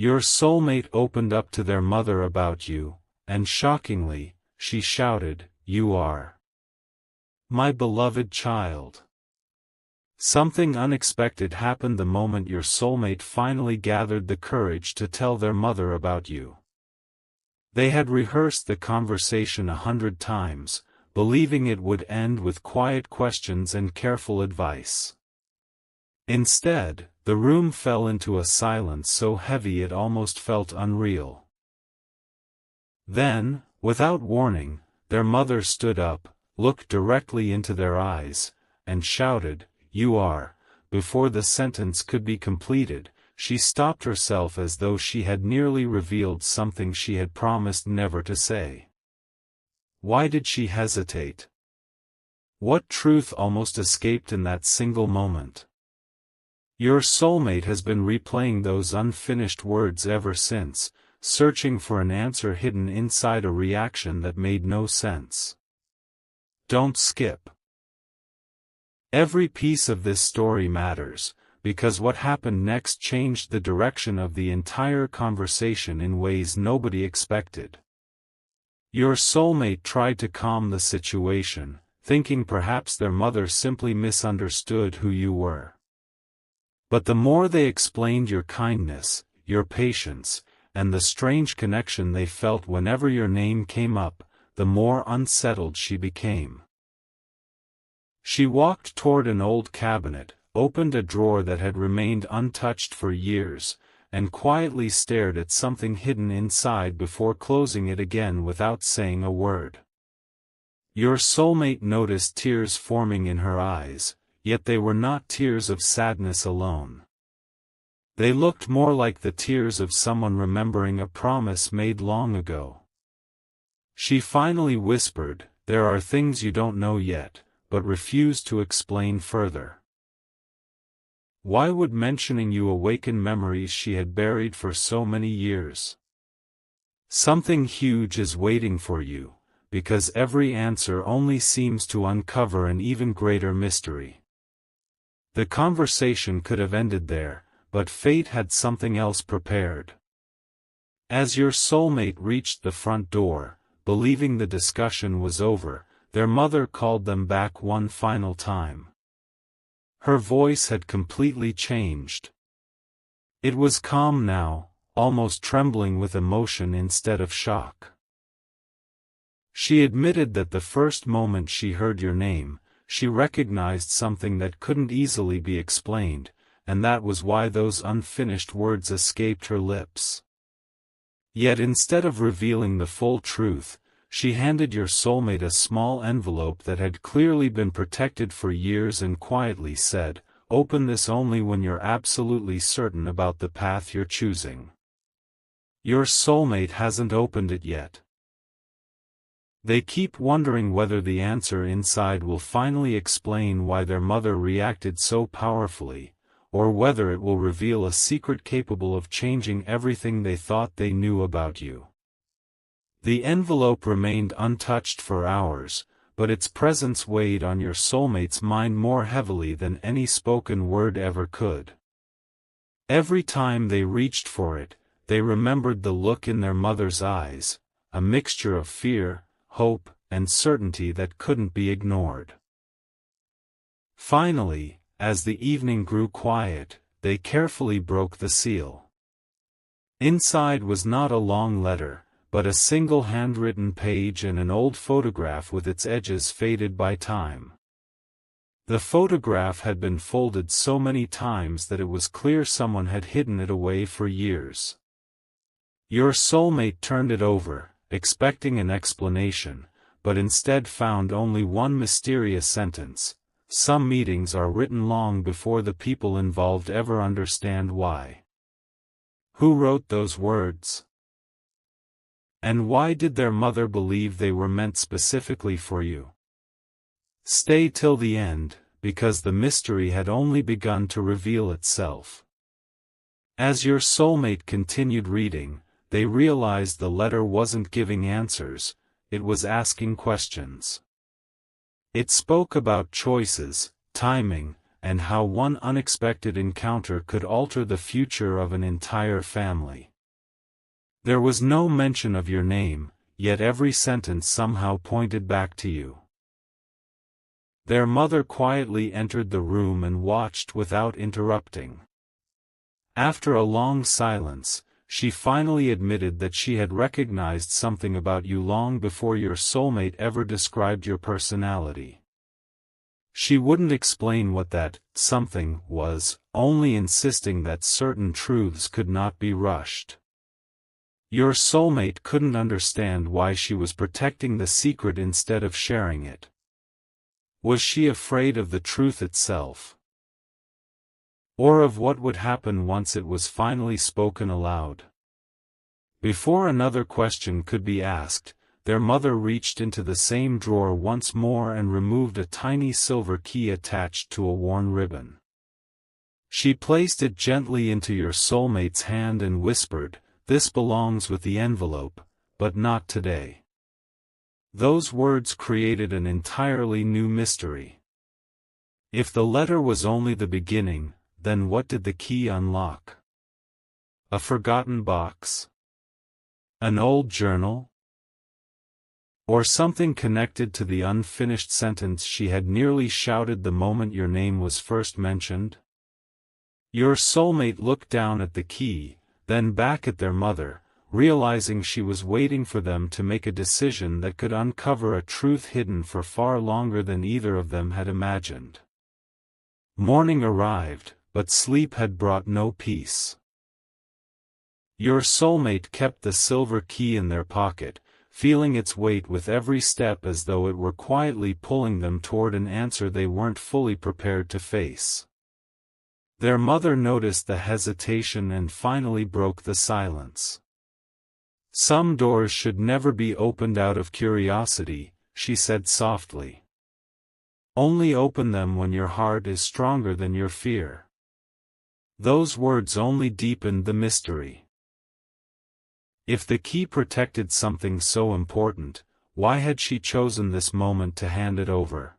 Your soulmate opened up to their mother about you, and shockingly, she shouted, "You are my beloved child." Something unexpected happened the moment your soulmate finally gathered the courage to tell their mother about you. They had rehearsed the conversation 100 times, believing it would end with quiet questions and careful advice. Instead, the room fell into a silence so heavy it almost felt unreal. Then, without warning, their mother stood up, looked directly into their eyes, and shouted, "You are." Before the sentence could be completed, she stopped herself as though she had nearly revealed something she had promised never to say. Why did she hesitate? What truth almost escaped in that single moment? Your soulmate has been replaying those unfinished words ever since, searching for an answer hidden inside a reaction that made no sense. Don't skip. Every piece of this story matters, because what happened next changed the direction of the entire conversation in ways nobody expected. Your soulmate tried to calm the situation, thinking perhaps their mother simply misunderstood who you were. But the more they explained your kindness, your patience, and the strange connection they felt whenever your name came up, the more unsettled she became. She walked toward an old cabinet, opened a drawer that had remained untouched for years, and quietly stared at something hidden inside before closing it again without saying a word. Your soulmate noticed tears forming in her eyes, yet they were not tears of sadness alone. They looked more like the tears of someone remembering a promise made long ago. She finally whispered, "There are things you don't know yet," but refused to explain further. Why would mentioning you awaken memories she had buried for so many years? Something huge is waiting for you, because every answer only seems to uncover an even greater mystery. The conversation could have ended there, but fate had something else prepared. As your soulmate reached the front door, believing the discussion was over, their mother called them back one final time. Her voice had completely changed. It was calm now, almost trembling with emotion instead of shock. She admitted that the first moment she heard your name, she recognized something that couldn't easily be explained, and that was why those unfinished words escaped her lips. Yet instead of revealing the full truth, she handed your soulmate a small envelope that had clearly been protected for years and quietly said, "Open this only when you're absolutely certain about the path you're choosing." Your soulmate hasn't opened it yet. They keep wondering whether the answer inside will finally explain why their mother reacted so powerfully, or whether it will reveal a secret capable of changing everything they thought they knew about you. The envelope remained untouched for hours, but its presence weighed on your soulmate's mind more heavily than any spoken word ever could. Every time they reached for it, they remembered the look in their mother's eyes, a mixture of fear, hope, and certainty that couldn't be ignored. Finally, as the evening grew quiet, they carefully broke the seal. Inside was not a long letter, but a single handwritten page and an old photograph with its edges faded by time. The photograph had been folded so many times that it was clear someone had hidden it away for years. Your soulmate turned it over, expecting an explanation, but instead found only one mysterious sentence: "Some meetings are written long before the people involved ever understand why." Who wrote those words? And why did their mother believe they were meant specifically for you? Stay till the end, because the mystery had only begun to reveal itself. As your soulmate continued reading, they realized the letter wasn't giving answers, it was asking questions. It spoke about choices, timing, and how one unexpected encounter could alter the future of an entire family. There was no mention of your name, yet every sentence somehow pointed back to you. Their mother quietly entered the room and watched without interrupting. After a long silence, she finally admitted that she had recognized something about you long before your soulmate ever described your personality. She wouldn't explain what that something was, only insisting that certain truths could not be rushed. Your soulmate couldn't understand why she was protecting the secret instead of sharing it. Was she afraid of the truth itself? Or of what would happen once it was finally spoken aloud? Before another question could be asked, their mother reached into the same drawer once more and removed a tiny silver key attached to a worn ribbon. She placed it gently into your soulmate's hand and whispered, "This belongs with the envelope, but not today." Those words created an entirely new mystery. If the letter was only the beginning, then what did the key unlock? A forgotten box? An old journal? Or something connected to the unfinished sentence she had nearly shouted the moment your name was first mentioned? Your soulmate looked down at the key, then back at their mother, realizing she was waiting for them to make a decision that could uncover a truth hidden for far longer than either of them had imagined. Morning arrived, but sleep had brought no peace. Your soulmate kept the silver key in their pocket, feeling its weight with every step as though it were quietly pulling them toward an answer they weren't fully prepared to face. Their mother noticed the hesitation and finally broke the silence. "Some doors should never be opened out of curiosity," she said softly. "Only open them when your heart is stronger than your fear." Those words only deepened the mystery. If the key protected something so important, why had she chosen this moment to hand it over?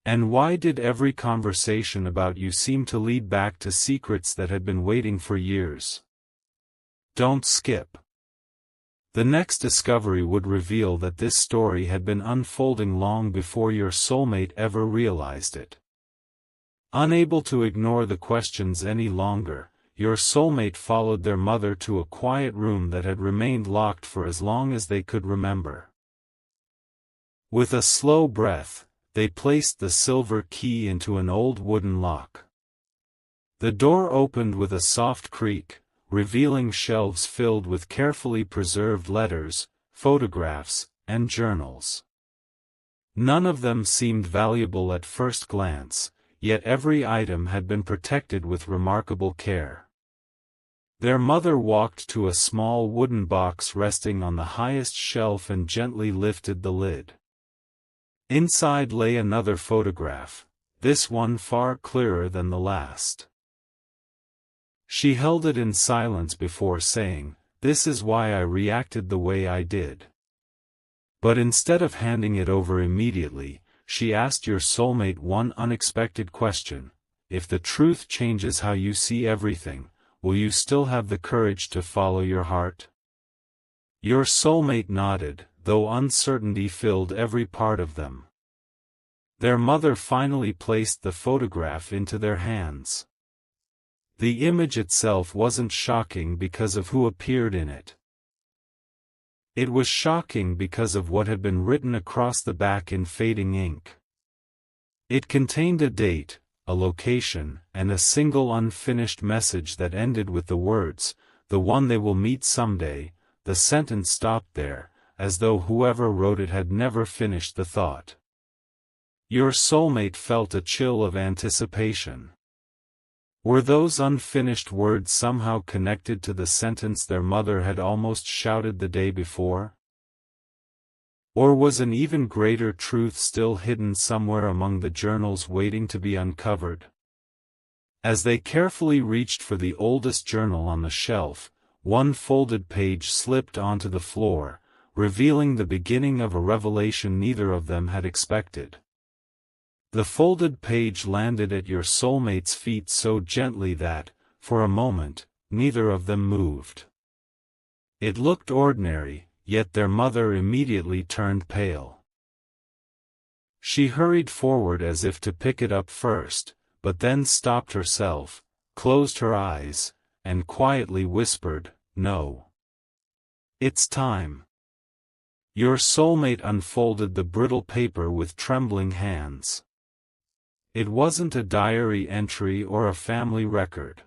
And why did every conversation about you seem to lead back to secrets that had been waiting for years? Don't skip. The next discovery would reveal that this story had been unfolding long before your soulmate ever realized it. Unable to ignore the questions any longer, your soulmate followed their mother to a quiet room that had remained locked for as long as they could remember. With a slow breath, they placed the silver key into an old wooden lock. The door opened with a soft creak, revealing shelves filled with carefully preserved letters, photographs, and journals. None of them seemed valuable at first glance, yet every item had been protected with remarkable care. Their mother walked to a small wooden box resting on the highest shelf and gently lifted the lid. Inside lay another photograph, this one far clearer than the last. She held it in silence before saying, "This is why I reacted the way I did." But instead of handing it over immediately, she asked your soulmate one unexpected question: if the truth changes how you see everything, will you still have the courage to follow your heart? Your soulmate nodded, though uncertainty filled every part of them. Their mother finally placed the photograph into their hands. The image itself wasn't shocking because of who appeared in it. It was shocking because of what had been written across the back in fading ink. It contained a date, a location, and a single unfinished message that ended with the words, "The one they will meet someday." The sentence stopped there, as though whoever wrote it had never finished the thought. Your soulmate felt a chill of anticipation. Were those unfinished words somehow connected to the sentence their mother had almost shouted the day before? Or was an even greater truth still hidden somewhere among the journals waiting to be uncovered? As they carefully reached for the oldest journal on the shelf, one folded page slipped onto the floor, revealing the beginning of a revelation neither of them had expected. The folded page landed at your soulmate's feet so gently that, for a moment, neither of them moved. It looked ordinary, yet their mother immediately turned pale. She hurried forward as if to pick it up first, but then stopped herself, closed her eyes, and quietly whispered, "No. It's time." Your soulmate unfolded the brittle paper with trembling hands. It wasn't a diary entry or a family record.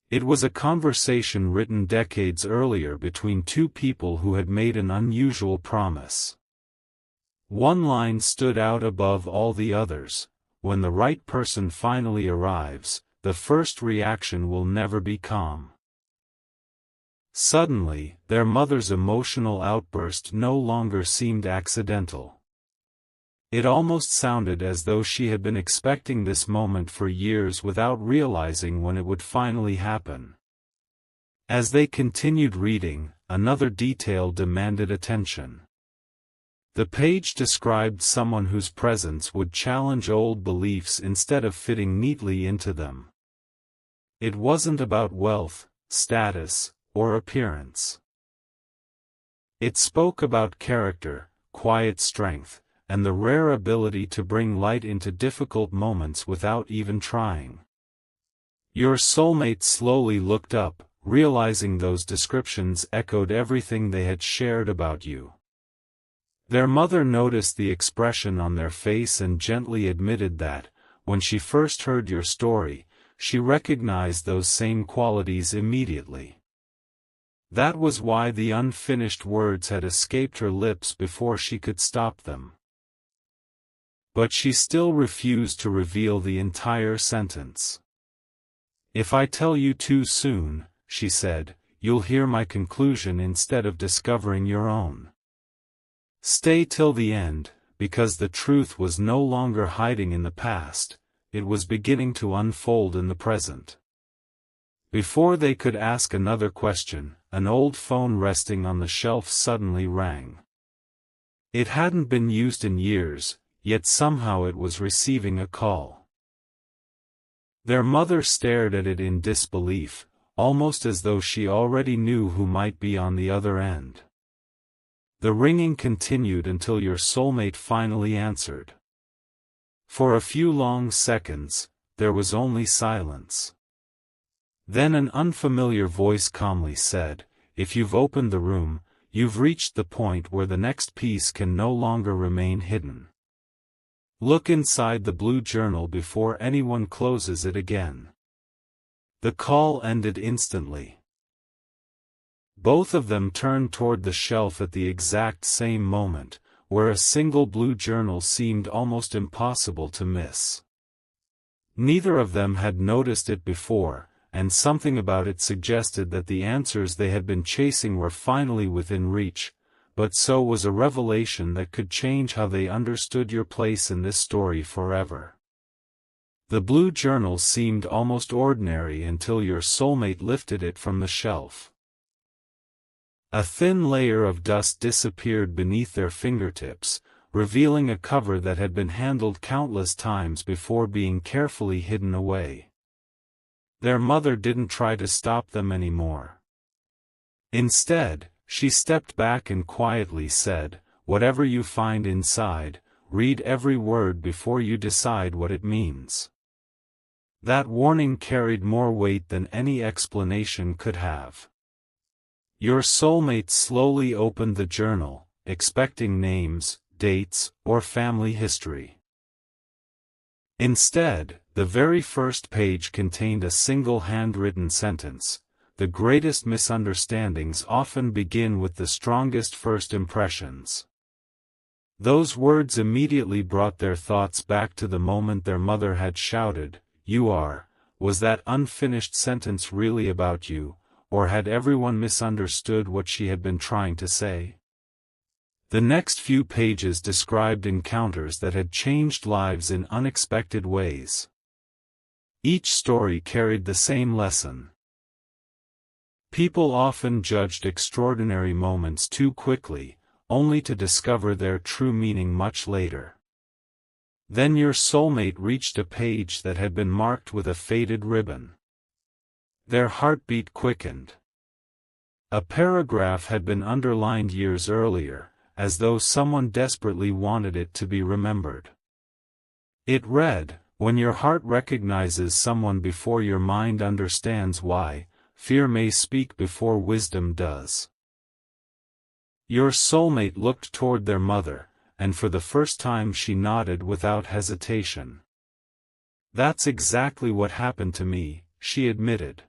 It was a conversation written decades earlier between two people who had made an unusual promise. One line stood out above all the others: when the right person finally arrives, the first reaction will never be calm. Suddenly, their mother's emotional outburst no longer seemed accidental. It almost sounded as though she had been expecting this moment for years without realizing when it would finally happen. As they continued reading, another detail demanded attention. The page described someone whose presence would challenge old beliefs instead of fitting neatly into them. It wasn't about wealth, status, or appearance. It spoke about character, quiet strength, and the rare ability to bring light into difficult moments without even trying. Your soulmate slowly looked up, realizing those descriptions echoed everything they had shared about you. Their mother noticed the expression on their face and gently admitted that, when she first heard your story, she recognized those same qualities immediately. That was why the unfinished words had escaped her lips before she could stop them. But she still refused to reveal the entire sentence. "If I tell you too soon," she said, "you'll hear my conclusion instead of discovering your own. Stay till the end, because the truth was no longer hiding in the past, it was beginning to unfold in the present." Before they could ask another question, an old phone resting on the shelf suddenly rang. It hadn't been used in years, yet somehow it was receiving a call. Their mother stared at it in disbelief, almost as though she already knew who might be on the other end. The ringing continued until your soulmate finally answered. For a few long seconds, there was only silence. Then an unfamiliar voice calmly said, "If you've opened the room, you've reached the point where the next piece can no longer remain hidden. Look inside the blue journal before anyone closes it again." The call ended instantly. Both of them turned toward the shelf at the exact same moment, where a single blue journal seemed almost impossible to miss. Neither of them had noticed it before, and something about it suggested that the answers they had been chasing were finally within reach, but so was a revelation that could change how they understood your place in this story forever. The blue journal seemed almost ordinary until your soulmate lifted it from the shelf. A thin layer of dust disappeared beneath their fingertips, revealing a cover that had been handled countless times before being carefully hidden away. Their mother didn't try to stop them anymore. Instead, she stepped back and quietly said, "Whatever you find inside, read every word before you decide what it means." That warning carried more weight than any explanation could have. Your soulmate slowly opened the journal, expecting names, dates, or family history. Instead, the very first page contained a single handwritten sentence: "The greatest misunderstandings often begin with the strongest first impressions." Those words immediately brought their thoughts back to the moment their mother had shouted, "You are." Was that unfinished sentence really about you, or had everyone misunderstood what she had been trying to say? The next few pages described encounters that had changed lives in unexpected ways. Each story carried the same lesson. People often judged extraordinary moments too quickly, only to discover their true meaning much later. Then your soulmate reached a page that had been marked with a faded ribbon. Their heartbeat quickened. A paragraph had been underlined years earlier, as though someone desperately wanted it to be remembered. It read, "When your heart recognizes someone before your mind understands why, fear may speak before wisdom does." Your soulmate looked toward their mother, and for the first time she nodded without hesitation. "That's exactly what happened to me," she admitted.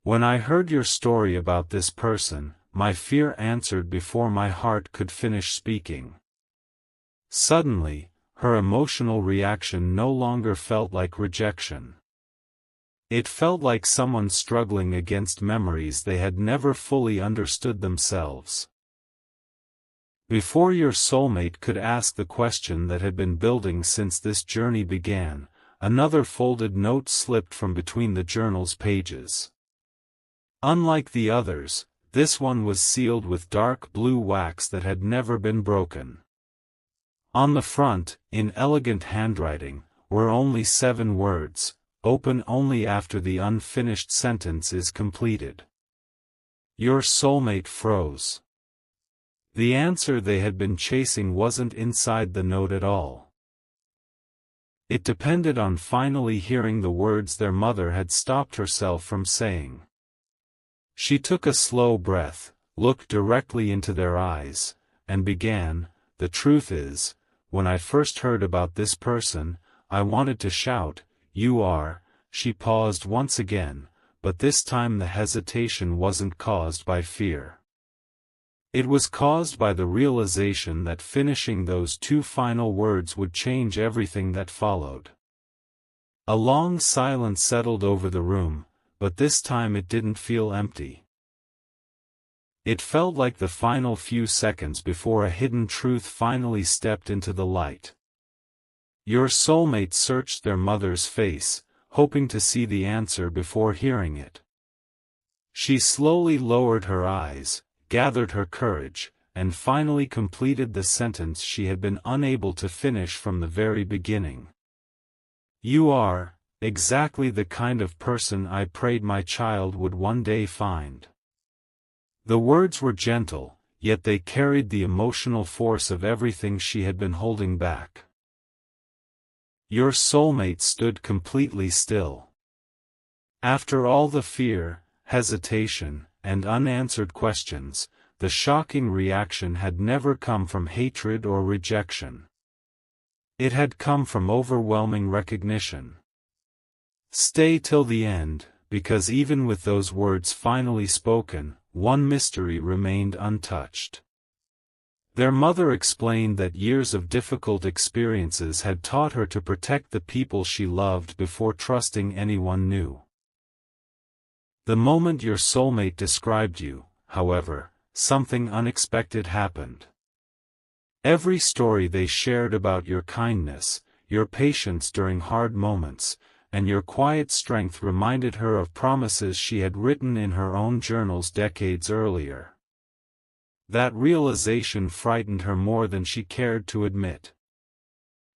"When I heard your story about this person, my fear answered before my heart could finish speaking." Suddenly, her emotional reaction no longer felt like rejection. It felt like someone struggling against memories they had never fully understood themselves. Before your soulmate could ask the question that had been building since this journey began, another folded note slipped from between the journal's pages. Unlike the others, this one was sealed with dark blue wax that had never been broken. On the front, in elegant handwriting, were only 7 words, "Open only after the unfinished sentence is completed." Your soulmate froze. The answer they had been chasing wasn't inside the note at all. It depended on finally hearing the words their mother had stopped herself from saying. She took a slow breath, looked directly into their eyes, and began, "The truth is, when I first heard about this person, I wanted to shout, 'You are.'" She paused once again, but this time the hesitation wasn't caused by fear. It was caused by the realization that finishing those 2 final words would change everything that followed. A long silence settled over the room, but this time it didn't feel empty. It felt like the final few seconds before a hidden truth finally stepped into the light. Your soulmate searched their mother's face, hoping to see the answer before hearing it. She slowly lowered her eyes, gathered her courage, and finally completed the sentence she had been unable to finish from the very beginning. "You are exactly the kind of person I prayed my child would one day find." The words were gentle, yet they carried the emotional force of everything she had been holding back. Your soulmate stood completely still. After all the fear, hesitation, and unanswered questions, the shocking reaction had never come from hatred or rejection. It had come from overwhelming recognition. Stay till the end, because even with those words finally spoken, one mystery remained untouched. Their mother explained that years of difficult experiences had taught her to protect the people she loved before trusting anyone new. The moment your soulmate described you, however, something unexpected happened. Every story they shared about your kindness, your patience during hard moments, and your quiet strength reminded her of promises she had written in her own journals decades earlier. That realization frightened her more than she cared to admit.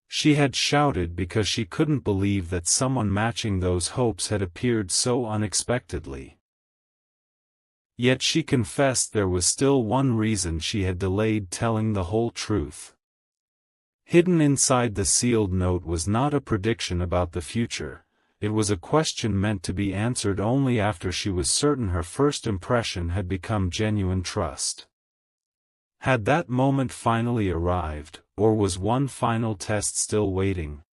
She had shouted because she couldn't believe that someone matching those hopes had appeared so unexpectedly. Yet she confessed there was still one reason she had delayed telling the whole truth. Hidden inside the sealed note was not a prediction about the future, it was a question meant to be answered only after she was certain her first impression had become genuine trust. Had that moment finally arrived, or was one final test still waiting?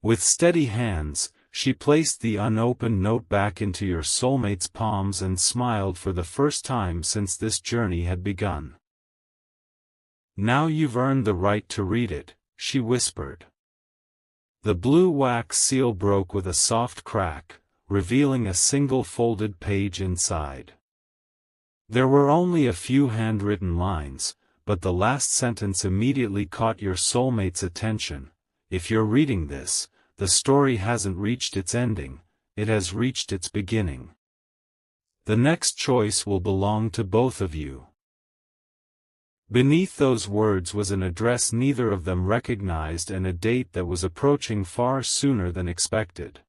With steady hands, she placed the unopened note back into your soulmate's palms and smiled for the first time since this journey had begun. "Now you've earned the right to read it," she whispered. The blue wax seal broke with a soft crack, revealing a single folded page inside. There were only a few handwritten lines, but the last sentence immediately caught your soulmate's attention. "If you're reading this, the story hasn't reached its ending, it has reached its beginning. The next choice will belong to both of you." Beneath those words was an address neither of them recognized and a date that was approaching far sooner than expected.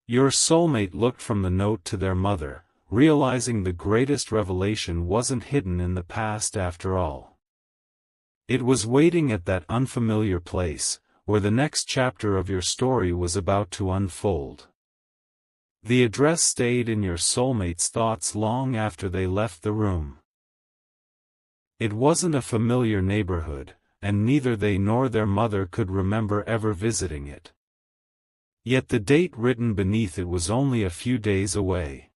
Your soulmate looked from the note to their mother, realizing the greatest revelation wasn't hidden in the past after all. It was waiting at that unfamiliar place, where the next chapter of your story was about to unfold. The address stayed in your soulmate's thoughts long after they left the room. It wasn't a familiar neighborhood, and neither they nor their mother could remember ever visiting it. Yet the date written beneath it was only a few days away.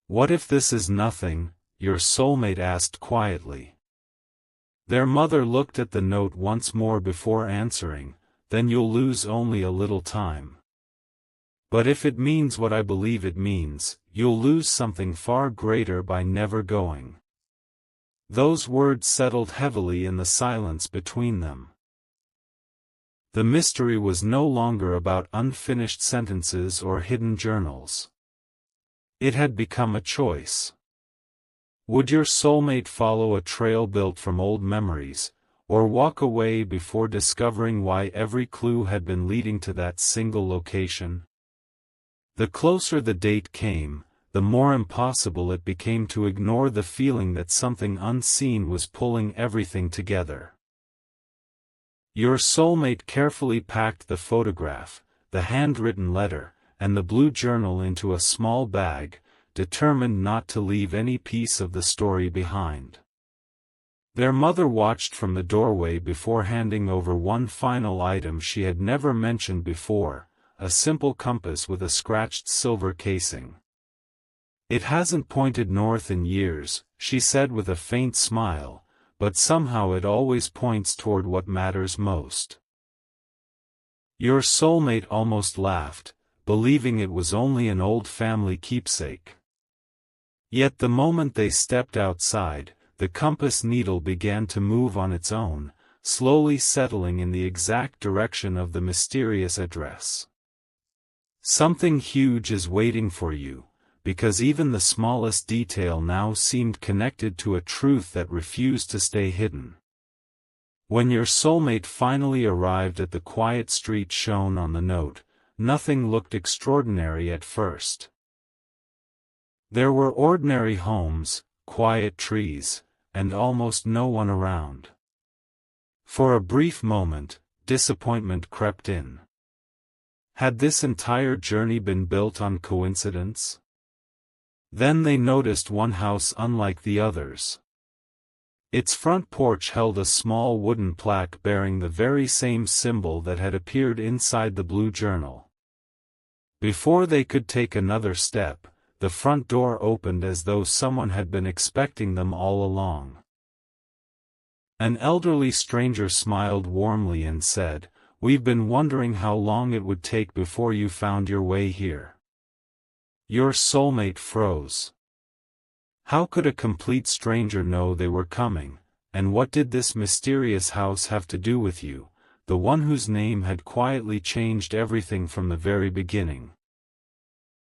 "What if this is nothing?" your soulmate asked quietly. Their mother looked at the note once more before answering, "Then you'll lose only a little time. But if it means what I believe it means, you'll lose something far greater by never going." Those words settled heavily in the silence between them. The mystery was no longer about unfinished sentences or hidden journals. It had become a choice. Would your soulmate follow a trail built from old memories, or walk away before discovering why every clue had been leading to that single location? The closer the date came, the more impossible it became to ignore the feeling that something unseen was pulling everything together. Your soulmate carefully packed the photograph, the handwritten letter, and the blue journal into a small bag, determined not to leave any piece of the story behind. Their mother watched from the doorway before handing over one final item she had never mentioned before, a simple compass with a scratched silver casing. "It hasn't pointed north in years," she said with a faint smile, "but somehow it always points toward what matters most." Your soulmate almost laughed, believing it was only an old family keepsake. Yet the moment they stepped outside, the compass needle began to move on its own, slowly settling in the exact direction of the mysterious address. "Something huge is waiting for you," because even the smallest detail now seemed connected to a truth that refused to stay hidden. When your soulmate finally arrived at the quiet street shown on the note, nothing looked extraordinary at first. There were ordinary homes, quiet trees, and almost no one around. For a brief moment, disappointment crept in. Had this entire journey been built on coincidence? Then they noticed one house unlike the others. Its front porch held a small wooden plaque bearing the very same symbol that had appeared inside the blue journal. Before they could take another step, the front door opened as though someone had been expecting them all along. An elderly stranger smiled warmly and said, "We've been wondering how long it would take before you found your way here." Your soulmate froze. How could a complete stranger know they were coming, and what did this mysterious house have to do with you, the one whose name had quietly changed everything from the very beginning?